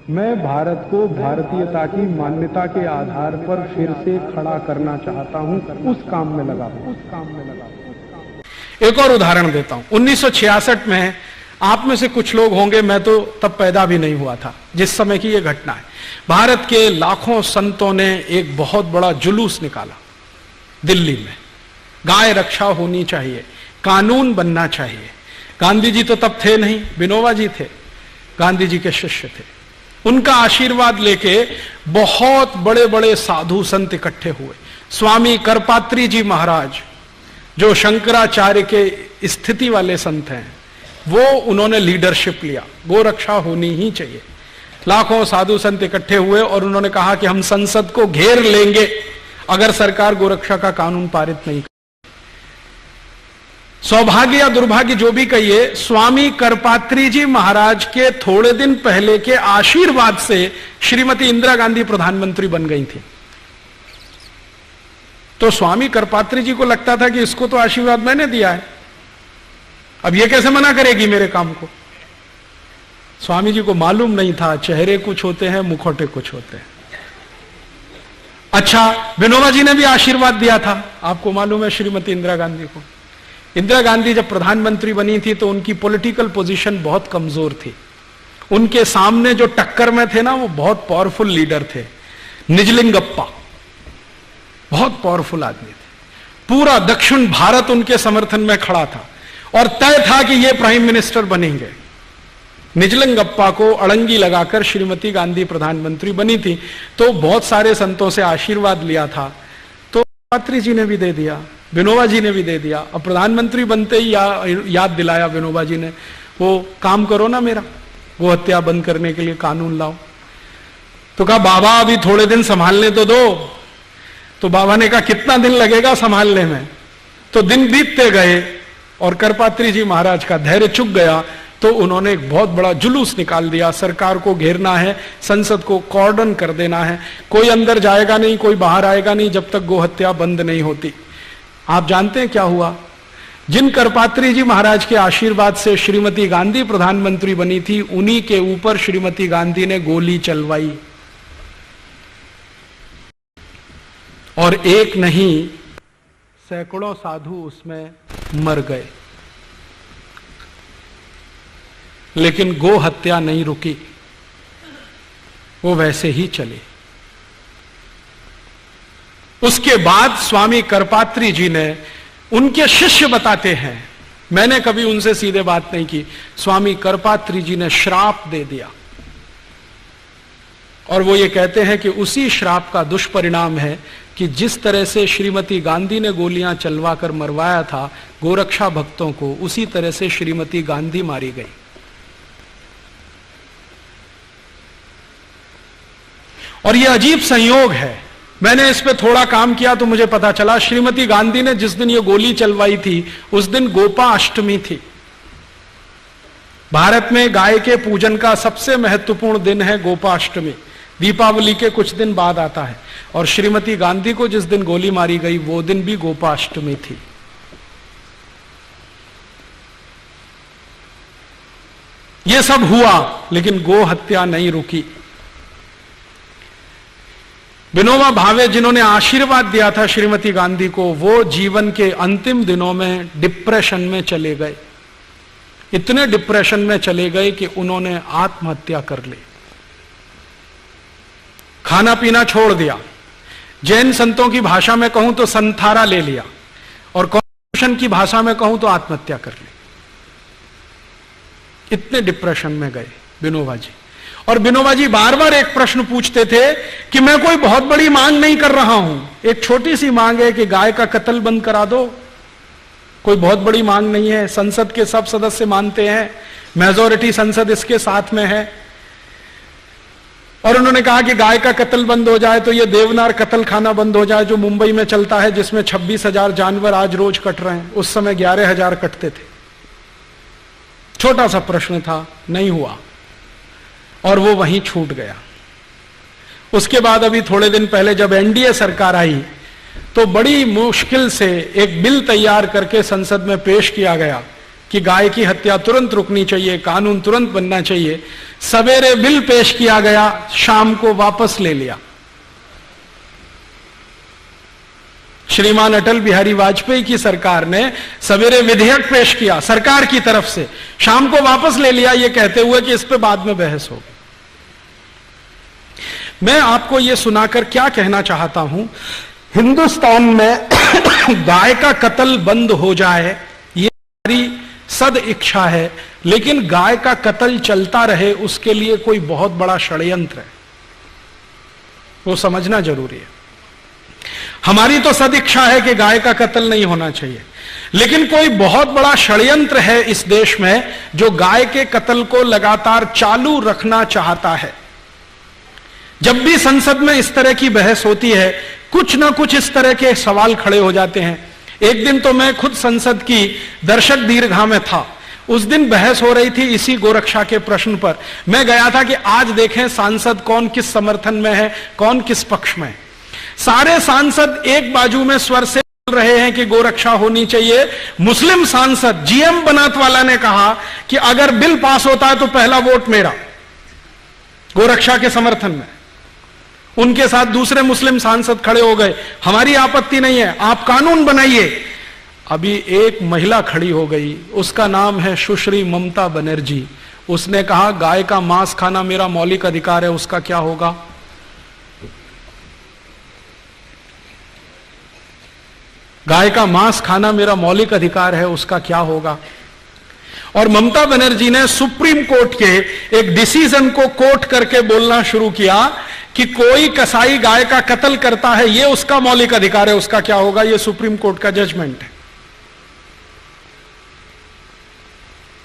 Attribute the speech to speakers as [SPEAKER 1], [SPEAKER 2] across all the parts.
[SPEAKER 1] मैं भारत को भारतीयता की मान्यता के आधार पर फिर से खड़ा करना चाहता हूं, उस काम में लगा हूं।
[SPEAKER 2] एक और उदाहरण देता हूं। 1966 में आप में से कुछ लोग होंगे, मैं तो तब पैदा भी नहीं हुआ था जिस समय की यह घटना है। भारत के लाखों संतों ने एक बहुत बड़ा जुलूस निकाला दिल्ली में। गाय रक्षा होनी चाहिए, कानून बनना चाहिए। गांधी जी तो तब थे नहीं, विनोबा जी थे, गांधी जी के शिष्य थे। उनका आशीर्वाद लेके बहुत बड़े बड़े साधु संत इकट्ठे हुए। स्वामी करपात्री जी महाराज, जो शंकराचार्य के स्थिति वाले संत हैं, वो उन्होंने लीडरशिप लिया, गोरक्षा होनी ही चाहिए। लाखों साधु संत इकट्ठे हुए और उन्होंने कहा कि हम संसद को घेर लेंगे अगर सरकार गोरक्षा का कानून पारित नहीं। सौभाग्य या दुर्भाग्य जो भी कहिए, स्वामी करपात्री जी महाराज के थोड़े दिन पहले के आशीर्वाद से श्रीमती इंदिरा गांधी प्रधानमंत्री बन गई थी। तो स्वामी करपात्री जी को लगता था कि इसको तो आशीर्वाद मैंने दिया है, अब ये कैसे मना करेगी मेरे काम को। स्वामी जी को मालूम नहीं था, चेहरे कुछ होते हैं, मुखौटे कुछ होते हैं। अच्छा, विनोबा जी ने भी आशीर्वाद दिया था, आपको मालूम है, श्रीमती इंदिरा गांधी को। इंदिरा गांधी जब प्रधानमंत्री बनी थी तो उनकी पॉलिटिकल पोजीशन बहुत कमजोर थी। उनके सामने जो टक्कर में थे ना, वो बहुत पावरफुल लीडर थे। निजलिंगप्पा बहुत पावरफुल आदमी थे। पूरा दक्षिण भारत उनके समर्थन में खड़ा था और तय था कि ये प्राइम मिनिस्टर बनेंगे। निजलिंगप्पा को अड़ंगी लगाकर श्रीमती गांधी प्रधानमंत्री बनी थी। तो बहुत सारे संतों से आशीर्वाद लिया था, तो पात्री जी ने भी दे दिया, विनोबा जी ने भी दे दिया। अब प्रधानमंत्री बनते ही याद दिलाया विनोबा जी ने, वो काम करो ना मेरा, गो हत्या बंद करने के लिए कानून लाओ। तो कहा बाबा अभी थोड़े दिन संभालने तो दो। तो बाबा ने कहा कितना दिन लगेगा संभालने में। तो दिन बीतते गए और करपात्री जी महाराज का धैर्य चुक गया। तो उन्होंने एक बहुत बड़ा जुलूस निकाल दिया, सरकार को घेरना है, संसद को कॉर्डन कर देना है, कोई अंदर जाएगा नहीं, कोई बाहर आएगा नहीं जब तक गो हत्या बंद नहीं होती। आप जानते हैं क्या हुआ? जिन करपात्री जी महाराज के आशीर्वाद से श्रीमती गांधी प्रधानमंत्री बनी थी, उन्हीं के ऊपर श्रीमती गांधी ने गोली चलवाई और एक नहीं सैकड़ों साधु उसमें मर गए। लेकिन गो हत्या नहीं रुकी, वो वैसे ही चली। उसके बाद स्वामी करपात्री जी ने, उनके शिष्य बताते हैं, मैंने कभी उनसे सीधे बात नहीं की, स्वामी करपात्री जी ने श्राप दे दिया। और वो ये कहते हैं कि उसी श्राप का दुष्परिणाम है कि जिस तरह से श्रीमती गांधी ने गोलियां चलवा कर मरवाया था गोरक्षा भक्तों को, उसी तरह से श्रीमती गांधी मारी गई। और यह अजीब संयोग है, मैंने इस पे थोड़ा काम किया तो मुझे पता चला, श्रीमती गांधी ने जिस दिन ये गोली चलवाई थी उस दिन गोपा अष्टमी थी। भारत में गाय के पूजन का सबसे महत्वपूर्ण दिन है गोपा अष्टमी, दीपावली के कुछ दिन बाद आता है। और श्रीमती गांधी को जिस दिन गोली मारी गई वो दिन भी गोपा अष्टमी थी। यह सब हुआ लेकिन गो हत्या नहीं रुकी। विनोबा भावे जिन्होंने आशीर्वाद दिया था श्रीमती गांधी को, वो जीवन के अंतिम दिनों में डिप्रेशन में चले गए। इतने डिप्रेशन में चले गए कि उन्होंने आत्महत्या कर ली, खाना पीना छोड़ दिया, जैन संतों की भाषा में कहूं तो संथारा ले लिया, और कॉन्फ्यूशन की भाषा में कहूं तो आत्महत्या कर ली। इतने डिप्रेशन में गए विनोबा जी। और विनोबा जी बार बार एक प्रश्न पूछते थे कि मैं कोई बहुत बड़ी मांग नहीं कर रहा हूं, एक छोटी सी मांग है कि गाय का कत्ल बंद करा दो, कोई बहुत बड़ी मांग नहीं है, संसद के सब सदस्य मानते हैं, मेजॉरिटी संसद इसके साथ में है। और उन्होंने कहा कि गाय का कत्ल बंद हो जाए तो ये देवनार कत्ल खाना बंद हो जाए जो मुंबई में चलता है, जिसमें 26,000 जानवर आज रोज कट रहे हैं, उस समय 11,000 कटते थे। छोटा सा प्रश्न था, नहीं हुआ और वो वहीं छूट गया। उसके बाद अभी थोड़े दिन पहले जब एनडीए सरकार आई तो बड़ी मुश्किल से एक बिल तैयार करके संसद में पेश किया गया कि गाय की हत्या तुरंत रुकनी चाहिए, कानून तुरंत बनना चाहिए। सवेरे बिल पेश किया गया, शाम को वापस ले लिया। श्रीमान अटल बिहारी वाजपेयी की सरकार ने सवेरे विधेयक पेश किया सरकार की तरफ से, शाम को वापस ले लिया, यह कहते हुए कि इस पे बाद में बहस होगी। मैं आपको यह सुनाकर क्या कहना चाहता हूं, हिंदुस्तान में गाय का कत्ल बंद हो जाए ये हमारी सद इच्छा है, लेकिन गाय का कत्ल चलता रहे उसके लिए कोई बहुत बड़ा षड्यंत्र है, वो समझना जरूरी है। हमारी तो सद इच्छा है कि गाय का कत्ल नहीं होना चाहिए, लेकिन कोई बहुत बड़ा षड्यंत्र है इस देश में जो गाय के कत्ल को लगातार चालू रखना चाहता है। जब भी संसद में इस तरह की बहस होती है, कुछ ना कुछ इस तरह के सवाल खड़े हो जाते हैं। एक दिन तो मैं खुद संसद की दर्शक दीर्घा में था, उस दिन बहस हो रही थी इसी गोरक्षा के प्रश्न पर। मैं गया था कि आज देखें सांसद कौन किस समर्थन में है, कौन किस पक्ष में है। सारे सांसद एक बाजू में स्वर से बोल रहे हैं कि गोरक्षा होनी चाहिए। मुस्लिम सांसद जीएम बनातवाला ने कहा कि अगर बिल पास होता है तो पहला वोट मेरा, गोरक्षा के समर्थन में। उनके साथ दूसरे मुस्लिम सांसद खड़े हो गए, हमारी आपत्ति नहीं है, आप कानून बनाइए। अभी एक महिला खड़ी हो गई, उसका नाम है सुश्री ममता बनर्जी। उसने कहा गाय का मांस खाना मेरा मौलिक अधिकार है, उसका क्या होगा? गाय का मांस खाना मेरा मौलिक अधिकार है, उसका क्या होगा? और ममता बनर्जी ने सुप्रीम कोर्ट के एक डिसीजन को कोट करके बोलना शुरू किया कि कोई कसाई गाय का कत्ल करता है, यह उसका मौलिक अधिकार है, उसका क्या होगा? यह सुप्रीम कोर्ट का जजमेंट है।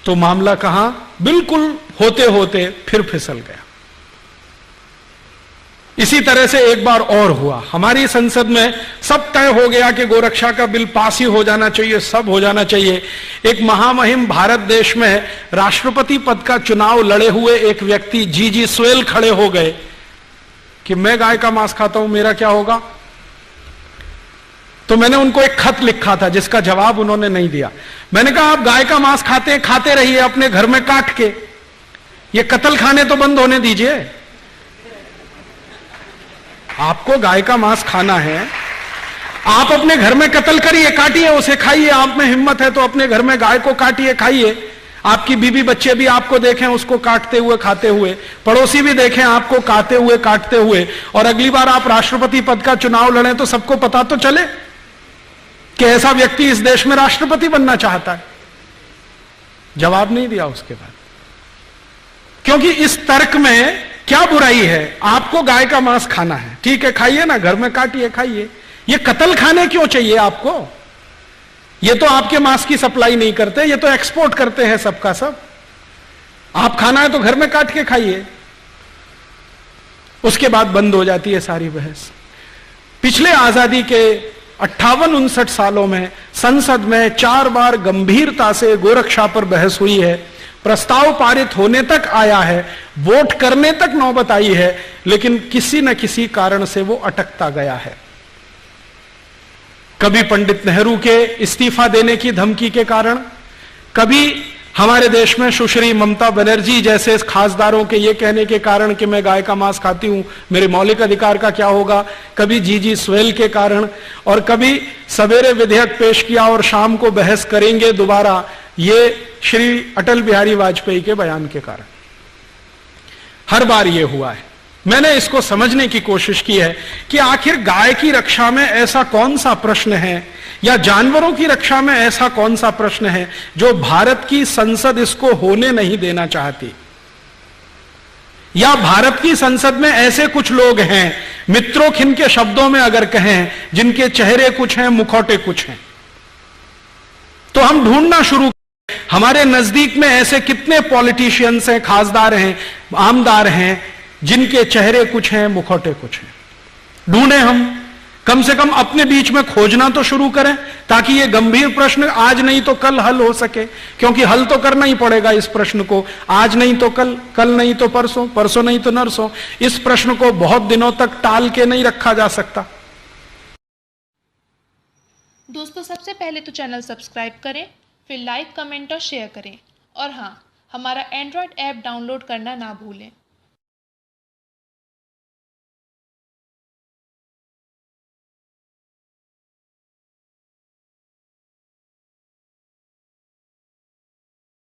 [SPEAKER 2] तो मामला कहां बिल्कुल होते होते फिर फिसल गया। इसी तरह से एक बार और हुआ, हमारी संसद में सब तय हो गया कि गोरक्षा का बिल पास ही हो जाना चाहिए, सब हो जाना चाहिए। एक महामहिम भारत देश में राष्ट्रपति पद का चुनाव लड़े हुए एक व्यक्ति जीजी सोएल खड़े हो गए कि मैं गाय का मांस खाता हूं, मेरा क्या होगा? तो मैंने उनको एक खत लिखा था जिसका जवाब उन्होंने नहीं दिया। मैंने कहा आप गाय का मांस खाते रहिए अपने घर में काट के, ये कत्ल खाने तो बंद होने दीजिए। आपको गाय का मांस खाना है, आप अपने घर में कत्ल करिए, काटिए उसे, खाइए। आप में हिम्मत है तो अपने घर में गाय को काटिए, खाइए। आपकी बीवी बच्चे भी आपको देखें उसको काटते हुए, खाते हुए, पड़ोसी भी देखें आपको काटते हुए, काटते हुए, और अगली बार आप राष्ट्रपति पद का चुनाव लड़ें तो सबको पता तो चले कि ऐसा व्यक्ति इस देश में राष्ट्रपति बनना चाहता है। जवाब नहीं दिया उसके बाद, क्योंकि इस तर्क में क्या बुराई है? आपको गाय का मांस खाना है, ठीक है, खाइए ना, घर में काटिए, खाइए। ये कत्ल खाने क्यों चाहिए आपको? ये तो आपके मांस की सप्लाई नहीं करते, ये तो एक्सपोर्ट करते हैं सबका सब। आप खाना है तो घर में काट के खाइए। उसके बाद बंद हो जाती है सारी बहस। पिछले आजादी के 58-59 सालों में संसद में 4 बार गंभीरता से गोरक्षा पर बहस हुई है, प्रस्ताव पारित होने तक आया है, वोट करने तक नौबत आई है, लेकिन किसी न किसी कारण से वो अटकता गया है। कभी पंडित नेहरू के इस्तीफा देने की धमकी के कारण, कभी हमारे देश में सुश्री ममता बनर्जी जैसे खासदारों के ये कहने के कारण कि मैं गाय का मांस खाती हूं, मेरे मौलिक अधिकार का क्या होगा, कभी जीजी सोएल के कारण, और कभी सवेरे विधेयक पेश किया और शाम को बहस करेंगे दोबारा, ये श्री अटल बिहारी वाजपेयी के बयान के कारण। हर बार यह हुआ है। मैंने इसको समझने की कोशिश की है कि आखिर गाय की रक्षा में ऐसा कौन सा प्रश्न है, या जानवरों की रक्षा में ऐसा कौन सा प्रश्न है जो भारत की संसद इसको होने नहीं देना चाहती, या भारत की संसद में ऐसे कुछ लोग हैं, मित्रोखिन के शब्दों में अगर कहें, जिनके चेहरे कुछ हैं, मुखौटे कुछ हैं। तो हम ढूंढना शुरू, हमारे नजदीक में ऐसे कितने पॉलिटिशियंस हैं, खासदार हैं, आमदार हैं, जिनके चेहरे कुछ हैं, मुखौटे कुछ हैं। ढूंढे हम, कम से कम अपने बीच में खोजना तो शुरू करें, ताकि ये गंभीर प्रश्न आज नहीं तो कल हल हो सके। क्योंकि हल तो करना ही पड़ेगा इस प्रश्न को, आज नहीं तो कल, कल नहीं तो परसों, परसों नहीं तो नरसों। इस प्रश्न को बहुत दिनों तक टाल के नहीं रखा जा सकता।
[SPEAKER 3] दोस्तों, सबसे पहले तो चैनल सब्सक्राइब करें फिर लाइक, कमेंट और शेयर करें। और हाँ, हमारा एंड्रॉयड ऐप डाउनलोड करना ना भूलें।